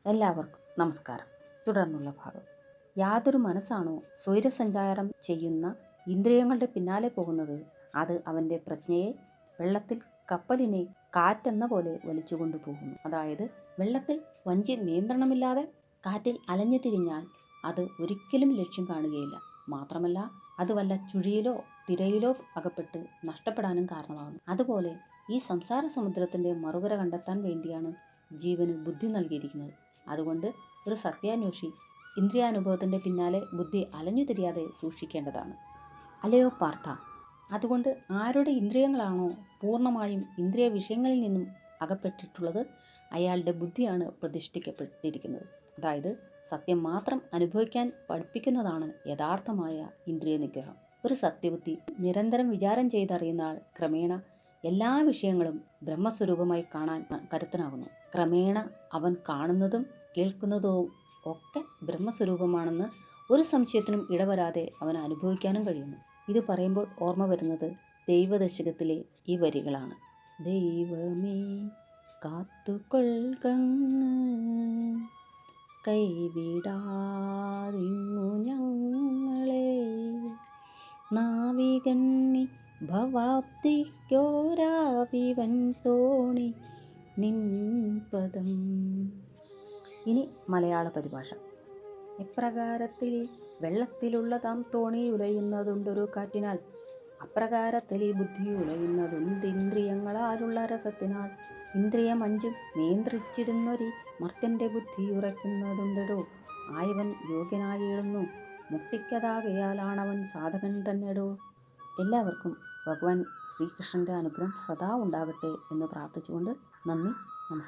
എല്ലാവർക്കും നമസ്കാരം. തുടർന്നുള്ള ഭാഗം. യാതൊരു മനസ്സാണോ സ്വൈരസഞ്ചാരം ചെയ്യുന്ന ഇന്ദ്രിയങ്ങളുടെ പിന്നാലെ പോകുന്നത്, അത് അവൻ്റെ പ്രജ്ഞയെ വെള്ളത്തിൽ കപ്പലിനെ കാറ്റെന്ന പോലെ വലിച്ചുകൊണ്ടു പോകുന്നു. അതായത് വെള്ളത്തിൽ വഞ്ചി നിയന്ത്രണമില്ലാതെ കാറ്റിൽ അലഞ്ഞു തിരിഞ്ഞാൽ അത് ഒരിക്കലും ലക്ഷ്യം കാണുകയില്ല. മാത്രമല്ല അത് വല്ല ചുഴിയിലോ തിരയിലോ അകപ്പെട്ട് നഷ്ടപ്പെടാനും കാരണമാകുന്നു. അതുപോലെ ഈ സംസാര സമുദ്രത്തിൻ്റെ മറുകര കണ്ടെത്താൻ വേണ്ടിയാണ് ജീവന് ബുദ്ധി നൽകിയിരിക്കുന്നത്. അതുകൊണ്ട് ഒരു സത്യാന്വേഷി ഇന്ദ്രിയാനുഭവത്തിൻ്റെ പിന്നാലെ ബുദ്ധി അലഞ്ഞു തിരിയാതെ സൂക്ഷിക്കേണ്ടതാണ്. അല്ലയോ പാർത്ഥ, അതുകൊണ്ട് ആരുടെ ഇന്ദ്രിയങ്ങളാണോ പൂർണ്ണമായും ഇന്ദ്രിയ വിഷയങ്ങളിൽ നിന്നും അകപ്പെട്ടിട്ടുള്ളത്, അയാളുടെ ബുദ്ധിയാണ് പ്രതിഷ്ഠിക്കപ്പെട്ടിരിക്കുന്നത്. അതായത് സത്യം മാത്രം അനുഭവിക്കാൻ പഠിപ്പിക്കുന്നതാണ് യഥാർത്ഥമായ ഇന്ദ്രിയ നിഗ്രഹം. ഒരു സത്യബുദ്ധി നിരന്തരം വിചാരം ചെയ്തറിയുന്ന ആൾ ക്രമേണ എല്ലാ വിഷയങ്ങളും ബ്രഹ്മസ്വരൂപമായി കാണാൻ കരുത്തനാകുന്നു. ക്രമേണ അവൻ കാണുന്നതും കേൾക്കുന്നതും ഒക്കെ ബ്രഹ്മസ്വരൂപമാണെന്ന് ഒരു സംശയത്തിനും ഇടവരാതെ അവൻ അനുഭവിക്കാനും കഴിയുന്നു. ഇത് പറയുമ്പോൾ ഓർമ്മ വരുന്നത് ദൈവദശകത്തിലെ ഈ വരികളാണ്. ദൈവമേ കാത്തുകൊൾകങ്ങ്, കൈവിടാതിങ്ങു ഞങ്ങളെ, നാവികൻ നീ ഭവാബ്ദിക്കോരാവിവൻ തോണി നിൻപദം. ഇനി മലയാള പരിഭാഷ. ഇപ്രകാരത്തിൽ വെള്ളത്തിലുള്ളതാം തോണി ഉലയുന്നതുണ്ടൊരു കാറ്റിനാൽ, അപ്രകാരത്തിൽ ബുദ്ധി ഉലയുന്നതുണ്ട് ഇന്ദ്രിയങ്ങളാലുള്ള രസത്തിനാൽ. ഇന്ദ്രിയമഞ്ചും നിയന്ത്രിച്ചിടുന്നൊരു മർത്യൻ്റെ ബുദ്ധി ഉറയ്ക്കുന്നതുണ്ടടോ, ആയവൻ യോഗ്യനായിടുന്നു മുക്തിക്കതാകയാലാണവൻ സാധകൻ തന്നെടോ. എല്ലാവർക്കും ഭഗവാൻ ശ്രീകൃഷ്ണൻ്റെ അനുഗ്രഹം സദാ ഉണ്ടാകട്ടെ എന്ന് പ്രാർത്ഥിച്ചുകൊണ്ട് നന്ദി, നമസ്കാരം.